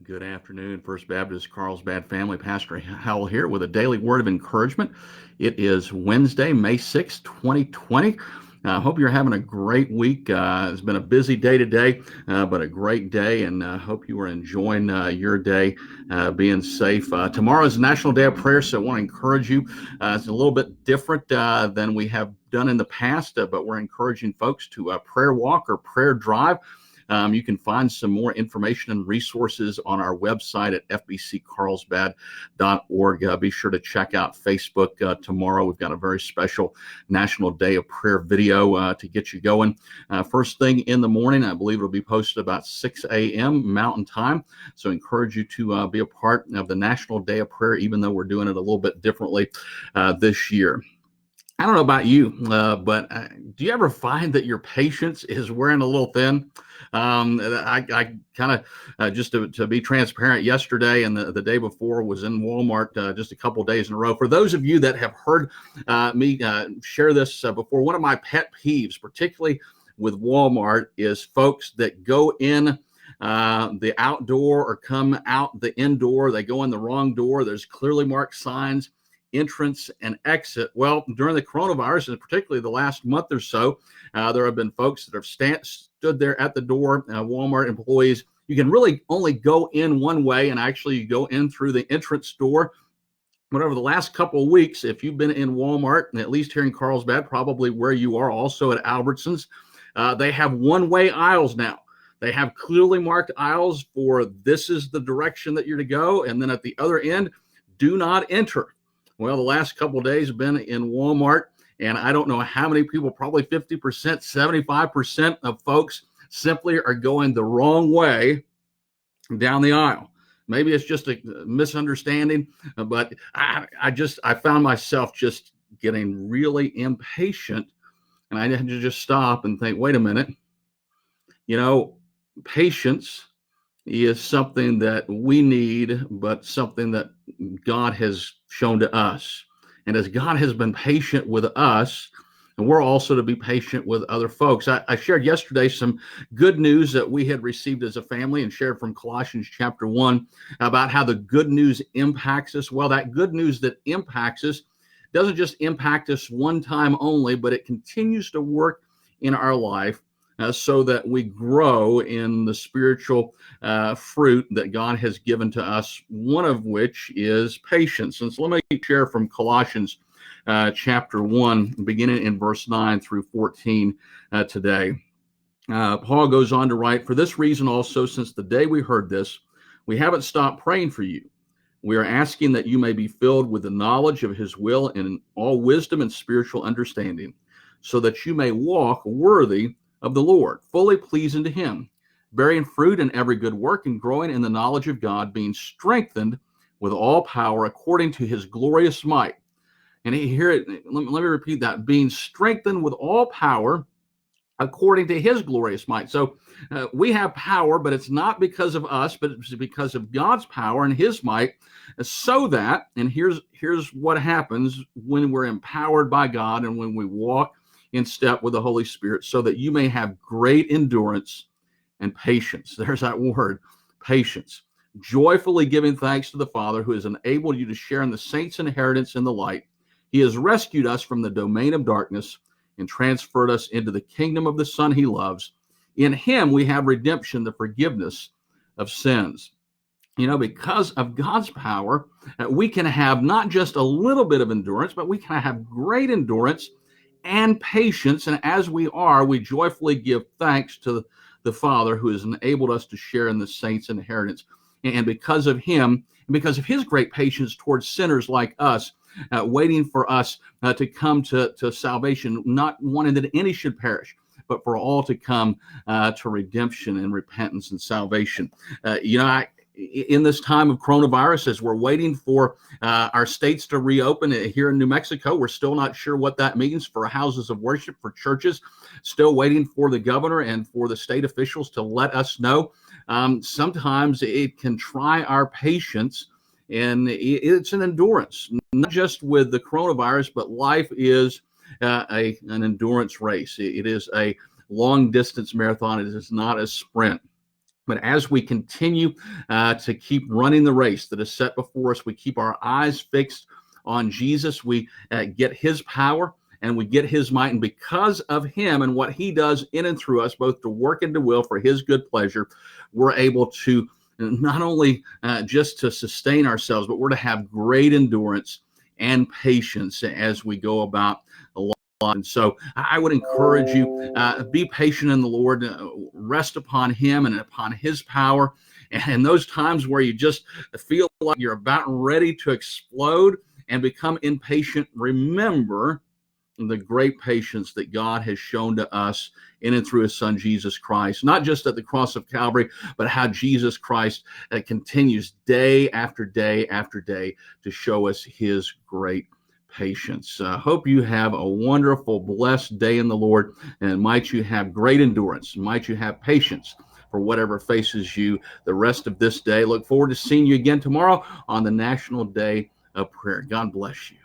Good afternoon, First Baptist Carlsbad family. Pastor Howell here with a daily word of encouragement. It is Wednesday, May 6, 2020. I hope you're having a great week. It's been a busy day today, but a great day, and I hope you are enjoying your day, being safe. Tomorrow is National Day of Prayer, so I want to encourage you. It's a little bit different than we have done in the past, but we're encouraging folks to prayer walk or prayer drive. You can find some more information and resources on our website at fbccarlsbad.org. Be sure to check out Facebook tomorrow. We've got a very special National Day of Prayer video to get you going. First thing in the morning, I believe it'll be posted about 6 a.m. Mountain Time. So I encourage you to be a part of the National Day of Prayer, even though we're doing it a little bit differently this year. I don't know about you, but do you ever find that your patience is wearing a little thin? I kind of, just to be transparent, yesterday and the day before was in Walmart just a couple of days in a row. For those of you that have heard me share this before, one of my pet peeves, particularly with Walmart, is folks that go in the outdoor or come out the indoor. They go in the wrong door. There's clearly marked signs, entrance and exit. Well, during the coronavirus, and particularly the last month or so, there have been folks that have stood there at the door, Walmart employees. You can really only go in one way, and actually you go in through the entrance door. But over the last couple of weeks, if you've been in Walmart, and at least here in Carlsbad, probably where you are, also at Albertsons, they have one-way aisles now. They have clearly marked aisles for this is the direction that you're to go, and then at the other end, do not enter. Well, the last couple of days have been in Walmart, and I don't know how many people, probably 50%, 75% of folks simply are going the wrong way down the aisle. Maybe it's just a misunderstanding, but I found myself just getting really impatient, and I had to just stop and think, wait a minute, patience is something that we need, but something that God has shown to us. And as God has been patient with us, and we're also to be patient with other folks. I shared yesterday some good news that we had received as a family and shared from Colossians chapter 1 about how the good news impacts us. Well, that good news that impacts us doesn't just impact us one time only, but it continues to work in our life so that we grow in the spiritual fruit that God has given to us, one of which is patience. And so let me share from Colossians chapter 1, beginning in verse 9 through 14 today. Paul goes on to write, "For this reason also, since the day we heard this, we haven't stopped praying for you. We are asking that you may be filled with the knowledge of his will in all wisdom and spiritual understanding, so that you may walk worthy of the Lord, fully pleasing to him, bearing fruit in every good work and growing in the knowledge of God, being strengthened with all power according to his glorious might." And here, let me repeat that, being strengthened with all power according to his glorious might. So we have power, but it's not because of us, but it's because of God's power and his might, so that, and here's what happens when we're empowered by God and when we walk in step with the Holy Spirit, so that you may have great endurance and patience. There's that word, patience. Joyfully giving thanks to the Father, who has enabled you to share in the saints' inheritance in the light. He has rescued us from the domain of darkness and transferred us into the kingdom of the Son he loves. In him we have redemption, the forgiveness of sins. Because of God's power, we can have not just a little bit of endurance, but we can have great endurance and patience. And as we are, we joyfully give thanks to the Father, who has enabled us to share in the saints' inheritance. And because of him, and because of his great patience towards sinners like us, waiting for us to come to salvation, not wanting that any should perish, but for all to come to redemption and repentance and salvation. In this time of coronavirus, as we're waiting for our states to reopen here in New Mexico, we're still not sure what that means for houses of worship, for churches, still waiting for the governor and for the state officials to let us know. Sometimes it can try our patience, and it's an endurance, not just with the coronavirus, but life is an endurance race. It is a long distance marathon. It is not a sprint. But as we continue to keep running the race that is set before us, we keep our eyes fixed on Jesus. We get his power and we get his might. And because of him and what he does in and through us, both to work and to will for his good pleasure, we're able to not only just to sustain ourselves, but we're to have great endurance and patience as we go about life. And so I would encourage you, be patient in the Lord, rest upon him and upon his power. And those times where you just feel like you're about ready to explode and become impatient, remember the great patience that God has shown to us in and through his son, Jesus Christ, not just at the cross of Calvary, but how Jesus Christ continues day after day after day to show us his great patience. Hope you have a wonderful, blessed day in the Lord, and might you have great endurance, might you have patience for whatever faces you the rest of this day. Look forward to seeing you again tomorrow on the National Day of Prayer. God bless you.